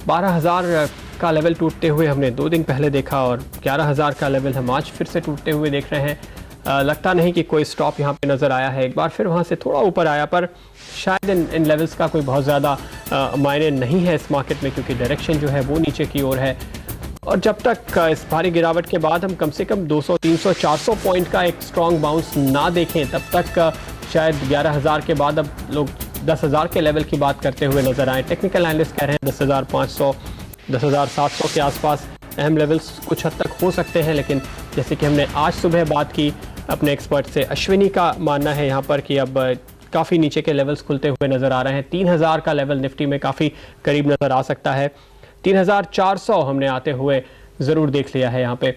12,000 का लेवल टूटते हुए हमने 2 दिन पहले देखा और 11,000 का लेवल हम आज फिर से टूटते हुए देख रहे हैं। लगता नहीं कि कोई स्टॉप यहाँ पे नज़र आया है। एक बार फिर वहाँ से थोड़ा ऊपर आया, पर शायद इन लेवल्स का कोई बहुत ज़्यादा मायने नहीं है इस मार्केट में, क्योंकि डायरेक्शन जो है वो नीचे की ओर है। और जब तक इस भारी गिरावट के बाद हम कम से कम 200, 300, 400 पॉइंट का एक स्ट्रॉन्ग बाउंस ना देखें, तब तक शायद 11,000 के बाद अब लोग 10,000 के लेवल की बात करते हुए नजर आए। टेक्निकल एनालिस्ट कह रहे हैं 10,500, 10,700 के आसपास अहम लेवल्स कुछ हद तक हो सकते हैं। लेकिन जैसे कि हमने आज सुबह बात की अपने एक्सपर्ट से, अश्विनी का मानना है यहाँ पर कि अब काफ़ी नीचे के लेवल्स खुलते हुए नज़र आ रहे हैं। 3,000 का लेवल निफ्टी में काफ़ी करीब नज़र आ सकता है। 3,400 हमने आते हुए ज़रूर देख लिया है यहाँ पे।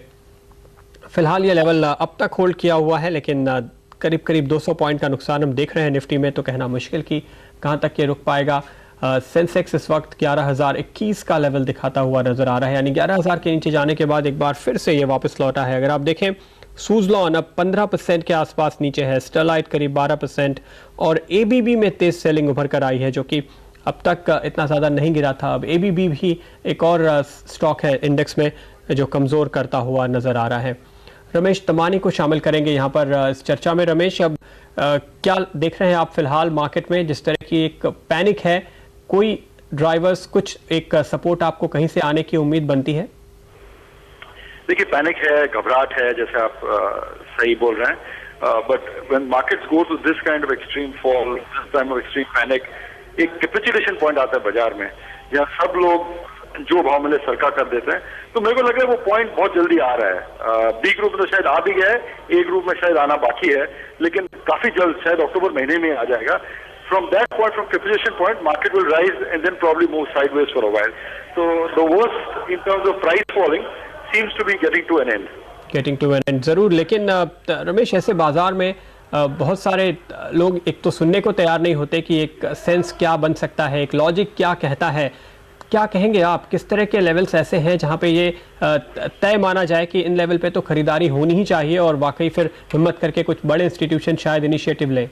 फिलहाल ये लेवल अब तक होल्ड किया हुआ है, लेकिन करीब करीब 200 पॉइंट का नुकसान हम देख रहे हैं निफ्टी में, तो कहना मुश्किल कि कहाँ तक ये रुक पाएगा। सेंसेक्स इस वक्त 11,021 का लेवल दिखाता हुआ नज़र आ रहा है, यानी 11,000 के नीचे जाने के बाद एक बार फिर से ये वापस लौटा है। अगर आप देखें, सूजलॉन अब 15% के आसपास नीचे है, स्टरलाइट करीब 12% और एबीबी में तेज सेलिंग उभर कर आई है, जो कि अब तक इतना ज़्यादा नहीं गिरा था। अब एबीबी भी एक और स्टॉक है इंडेक्स में जो कमज़ोर करता हुआ नज़र आ रहा है। रमेश तमानी को शामिल करेंगे यहाँ पर इस चर्चा में। रमेश, अब क्या देख रहे हैं आप फिलहाल मार्केट में? जिस तरह की एक पैनिक है, कोई ड्राइवर्स, कुछ एक सपोर्ट आपको कहीं से आने की उम्मीद बनती है? देखिए, पैनिक है, घबराहट है, जैसे आप सही बोल रहे हैं, but when markets go to this kind of extreme fall, this time of extreme panic, एक कैपिचुलेशन पॉइंट आता है बाजार में, जहाँ सब लोग जो भाव मिले सरका कर देते हैं। तो मेरे को लग रहा है वो पॉइंट बहुत जल्दी आ रहा है। बी ग्रुप में तो शायद आ भी गया है, ए ग्रुप में शायद आना बाकी है, लेकिन काफी जल्द, शायद अक्टूबर महीने में आ जाएगा। From that point, from capitulation point, market will rise and then probably move sideways for a while. So the worst in terms of price falling seems to be getting to an end. Getting to an end जरूर, लेकिन रमेश, ऐसे बाजार में बहुत सारे लोग एक तो सुनने को तैयार नहीं होते कि एक सेंस क्या बन सकता है, एक लॉजिक क्या कहता है। क्या कहेंगे आप, किस तरह के लेवल्स ऐसे हैं जहां पे ये तय माना जाए कि इन लेवल पे तो खरीदारी होनी ही चाहिए और वाकई फिर हिम्मत करके कुछ बड़े इंस्टीट्यूशन शायद इनिशिएटिव लें?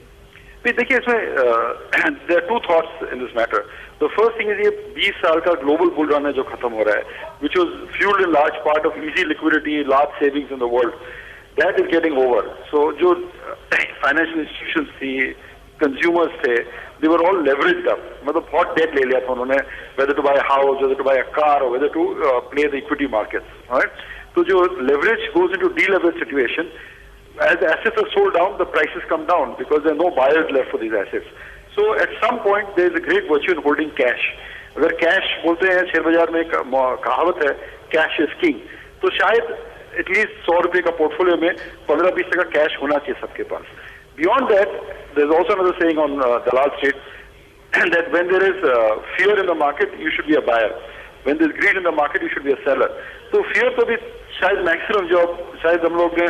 देखिए, इसमें there are two thoughts in this matter. The first thing is, ये 20 साल का ग्लोबल बुल रन है जो खत्म हो रहा है, which was fuelled in large part of easy liquidity, large savings in the world, that is getting over. So जो फाइनेंशियल इंस्टीट्यूशंस थी, कंज्यूमर्स थे, they were all leveraged up, मतलब बहुत डेट ले लिया था उन्होंने, whether to buy a house, whether to buy a car, or whether to play the equity markets, right? तो जो leverage goes into deleverage situation, as the assets are sold down, the prices come down because there are no buyers left for these assets. So at some point there is a great virtue in holding cash. अगर cash बोलते हैं, share बाजार में एक कहावत है, cash is king, तो शायद एटलीस्ट 100 रुपए का पोर्टफोलियो में 15-20 का कैश होना चाहिए सबके पास। Beyond that, there's also another saying on Dalal Street that when there is fear in the market, you should be a buyer. When there's greed in the market, you should be a seller. तो fear तो भी शायद maximum, जो शायद हम लोग ने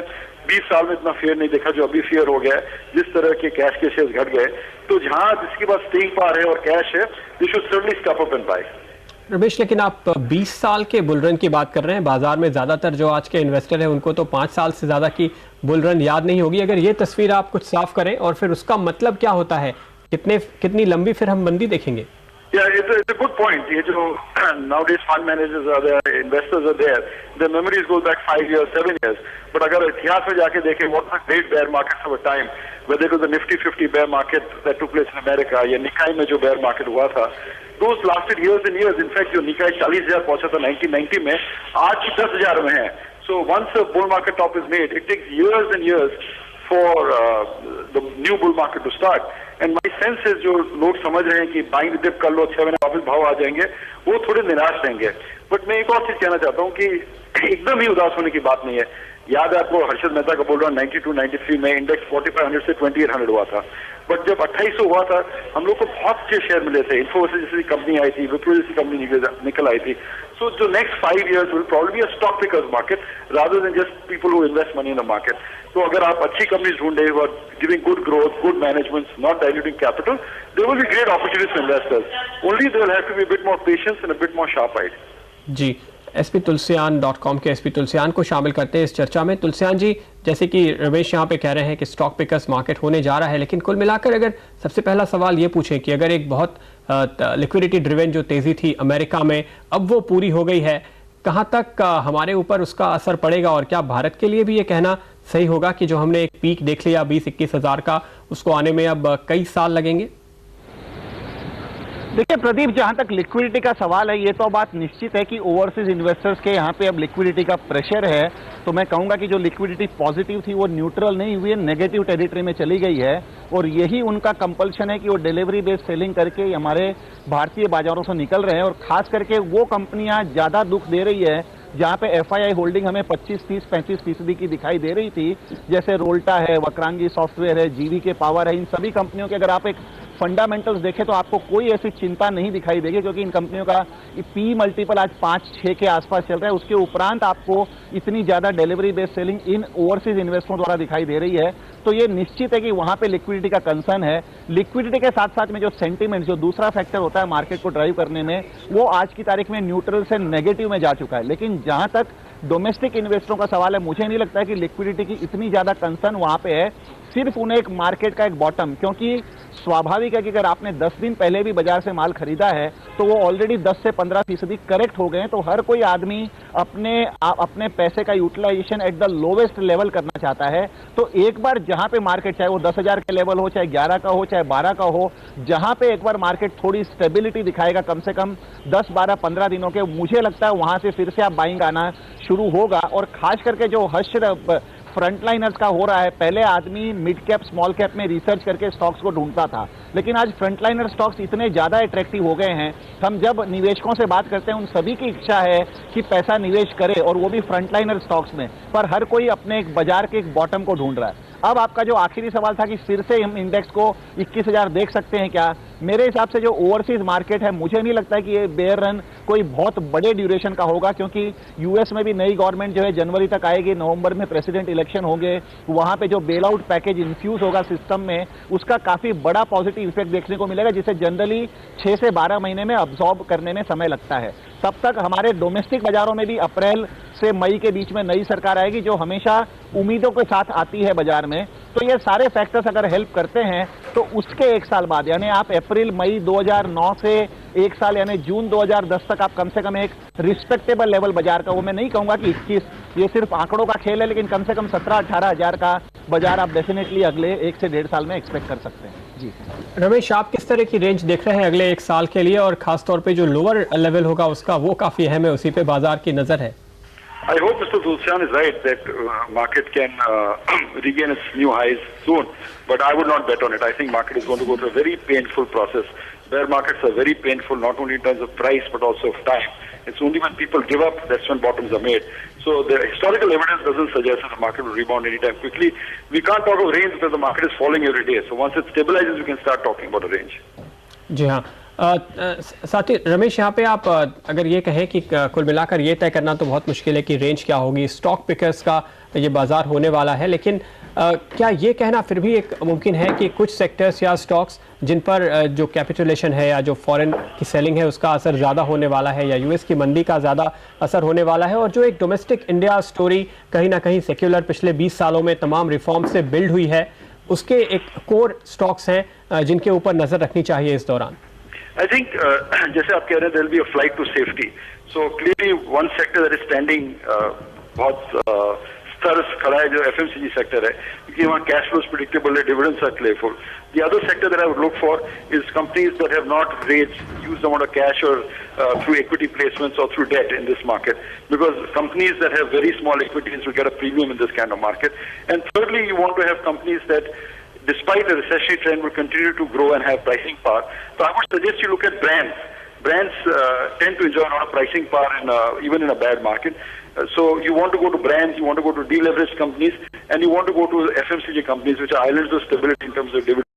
20 साल में इतना fear नहीं देखा जो अभी fear हो गया है, जिस तरह के कैश के शेयर्स घट गए। तो जहां जिसके पास स्टेइंग पावर है और कैश है, you should certainly step up and buy. Ramesh, लेकिन आप 20 साल के बुलरन की बात कर रहे हैं। बाजार में ज्यादातर जो आज के इन्वेस्टर हैं उनको तो 5 साल से ज्यादा की बुलरन याद नहीं होगी। अगर ये तस्वीर आप कुछ साफ करें, और फिर उसका मतलब क्या होता है, कितनी लंबी फिर हम मंदी देखेंगे? Yeah, it's a good point. ये जो nowadays fund managers are there, investors are there, their memories go back 5 years, 7 years. But अगर इतिहास में जाके देखें, what was great bear markets of a time, whether it was the Nifty 50 bear market that took place in America, या निकाय में जो bear market हुआ था, those lasted years and years. In fact, जो निकाय 40,000 पहुंचा था 1990 में, आज 10,000 में है. So once a bull market top is made, it takes years and years for the new bull market to start. And my sense is, जो लोग समझ रहे हैं कि बाइंग डिप कर लो, 6 महीने वापस भाव आ जाएंगे, वो थोड़े निराश रहेंगे। बट मैं एक और चीज कहना चाहता हूँ कि एकदम ही उदास होने की बात नहीं है। याद है आपको, हर्षद मेहता का बोल रहा हूँ, 92-93 में इंडेक्स 4500 से 2800 हुआ था। बट जब 2800 हुआ था, हम लोग को बहुत अच्छे शेयर मिले थे। इन्फोसिस जैसी कंपनी आई थी, विप्रो जैसी कंपनी निकल आई थी। सो जो next 5 years will probably be a stock pickers market rather than just people who invest money in the market. तो अगर आप अच्छी कंपनीज ढूंढे, giving good growth, good management, not diluting capital, there will be great opportunities for investors. Only they will have to be a bit more patience and a bit more sharp eyed. जी, sptulsian.com के SP Tulsiyan को शामिल करते हैं इस चर्चा में। तुलसियान जी, जैसे कि रमेश यहाँ पे कह रहे हैं कि स्टॉक पिकर्स मार्केट होने जा रहा है, लेकिन कुल मिलाकर अगर सबसे पहला सवाल ये पूछें कि अगर एक बहुत लिक्विडिटी ड्रिवन जो तेजी थी अमेरिका में, अब वो पूरी हो गई है। कहां तक हमारे ऊपर उसका असर पड़ेगा और क्या भारत के लिए भी ये कहना सही होगा कि जो हमने एक पीक देख लिया 20-21 हजार का, उसको आने में अब कई साल लगेंगे? देखिए प्रदीप, जहां तक लिक्विडिटी का सवाल है, ये तो बात निश्चित है कि ओवरसीज इन्वेस्टर्स के यहाँ पे अब लिक्विडिटी का प्रेशर है। तो मैं कहूंगा कि जो लिक्विडिटी पॉजिटिव थी वो न्यूट्रल नहीं हुई है, नेगेटिव टेरिटरी में चली गई है। और यही उनका कंपल्शन है कि वो डिलीवरी बेस्ड सेलिंग करके हमारे भारतीय बाजारों से निकल रहे हैं। और खास करके वो कंपनियां ज्यादा दुख दे रही है जहां पे FII होल्डिंग हमें 25, 30, 35% की दिखाई दे रही थी, जैसे रोल्टा है, वक्रांगी सॉफ्टवेयर है, GVK पावर है। इन सभी कंपनियों के अगर आप एक फंडामेंटल्स देखें तो आपको कोई ऐसी चिंता नहीं दिखाई देगी, क्योंकि इन कंपनियों का P मल्टीपल आज 5-6 के आसपास चल रहा है। उसके उपरांत आपको इतनी ज्यादा डिलीवरी बेस्ड सेलिंग इन ओवरसीज इन्वेस्टरों द्वारा दिखाई दे रही है। तो ये निश्चित है कि वहां पे लिक्विडिटी का कंसर्न है। लिक्विडिटी के साथ साथ में जो सेंटीमेंट, जो दूसरा फैक्टर होता है मार्केट को ड्राइव करने में, वो आज की तारीख में न्यूट्रल से नेगेटिव में जा चुका है। लेकिन जहां तक डोमेस्टिक इन्वेस्टरों का सवाल है, मुझे नहीं लगता है कि लिक्विडिटी की इतनी ज्यादा कंसर्न वहां पे है। सिर्फ उन्हें एक मार्केट का एक बॉटम, क्योंकि स्वाभाविक है कि अगर आपने 10 दिन पहले भी बाजार से माल खरीदा है तो वो ऑलरेडी 10 से 15% करेक्ट हो गए हैं। तो हर कोई आदमी अपने पैसे का utilisation at the lowest level करना चाहता है। तो एक बार जहां पे मार्केट, चाहे वो 10,000 के लेवल हो, चाहे 11 का हो, चाहे 12 का हो, जहां पे एक बार मार्केट थोड़ी स्टेबिलिटी दिखाएगा कम से कम 10, 12, 15 दिनों के, मुझे लगता है वहां से फिर से आप बाइंग आना शुरू होगा। और खास करके जो हश्र फ्रंटलाइनर्स का हो रहा है, पहले आदमी मिड कैप स्मॉल कैप में रिसर्च करके स्टॉक्स को ढूंढता था, लेकिन आज फ्रंटलाइनर स्टॉक्स इतने ज्यादा अट्रैक्टिव हो गए हैं। हम जब निवेशकों से बात करते हैं, उन सभी की इच्छा है कि पैसा निवेश करे, और वो भी फ्रंटलाइनर स्टॉक्स में, पर हर कोई अपने एक बाजार के एक बॉटम को ढूंढ रहा है। अब आपका जो आखिरी सवाल था कि फिर से हम इंडेक्स को 21,000 देख सकते हैं क्या, मेरे हिसाब से जो ओवरसीज मार्केट है, मुझे नहीं लगता है कि ये बेयर रन कोई बहुत बड़े ड्यूरेशन का होगा, क्योंकि यूएस में भी नई गवर्नमेंट जो है जनवरी तक आएगी, नवंबर में प्रेसिडेंट इलेक्शन होंगे, वहां पे जो बेल आउट पैकेज इन्फ्यूज होगा सिस्टम में, उसका काफी बड़ा पॉजिटिव इफेक्ट देखने को मिलेगा, जिसे जनरली 6 से 12 महीने में अब्सॉर्ब करने में समय लगता है। तब तक हमारे डोमेस्टिक बाजारों में भी अप्रैल से मई के बीच में नई सरकार आएगी, जो हमेशा उम्मीदों के साथ आती है बाजार में। तो ये सारे फैक्टर्स अगर हेल्प करते हैं तो उसके 1 साल बाद, यानी आप अप्रैल मई 2009 से 1 साल यानी जून 2010 तक आप कम से कम एक रिस्पेक्टेबल लेवल बाजार का, वो मैं नहीं कहूंगा कि 21, ये सिर्फ आंकड़ों का खेल है, लेकिन कम से कम 17-18 हजार का बाजार आप डेफिनेटली अगले 1 से 1.5 साल में एक्सपेक्ट कर सकते हैं। जी रमेश, आप किस तरह की रेंज देख रहे हैं अगले 1 साल के लिए, और खासतौर पे जो लोअर लेवल होगा उसका, वो काफी अहम है, उसी पे बाजार की नजर है? I hope Mr. Tulsian is right that market can regain its new highs soon, but I would not bet on it. I think market is going to go through a very painful process. Bear markets are very painful, not only in terms of price but also of time. It's only when people give up that's when bottoms are made. So the historical evidence doesn't suggest that the market will rebound anytime quickly. We can't talk of range because the market is falling every day. So once it stabilizes, we can start talking about a range. जी हाँ, साथ ही रमेश, यहाँ पे आप अगर ये कहें कि कुल मिलाकर ये तय करना तो बहुत मुश्किल है कि रेंज क्या होगी, स्टॉक पिकर्स का ये बाजार होने वाला है, लेकिन क्या ये कहना फिर भी एक मुमकिन है कि कुछ सेक्टर्स या स्टॉक्स जिन पर जो कैपिटुलेशन है या जो फॉरेन की सेलिंग है उसका असर ज़्यादा होने वाला है, या यूएस की मंदी का ज़्यादा असर होने वाला है, और जो एक डोमेस्टिक इंडिया स्टोरी कहीं ना कहीं सेक्युलर पिछले 20 सालों में तमाम रिफॉर्म से बिल्ड हुई है, उसके एक कोर स्टॉक्स हैं जिनके ऊपर नज़र रखनी चाहिए इस दौरान? I think, जैसे आप कह रहे हैं, there will be a flight to safety. So clearly, one sector that is standing बहुत स्तर खड़ा है जो FMCG सेक्टर है, क्योंकि वहाँ कैश फ्लोज प्रिडिक्टेबल है, dividends are clearful. The other sector that I would look for is companies that have not raised huge amount of cash or through equity placements or through debt in this market, because companies that have very small equities will get a premium in this kind of market. And thirdly, you want to have companies that, despite the recessionary trend, will continue to grow and have pricing power. So I would suggest you look at brands. Brands tend to enjoy a lot of pricing power even in a bad market. So you want to go to brands, you want to go to deleveraged companies, and you want to go to FMCG companies, which are islands of stability in terms of dividends.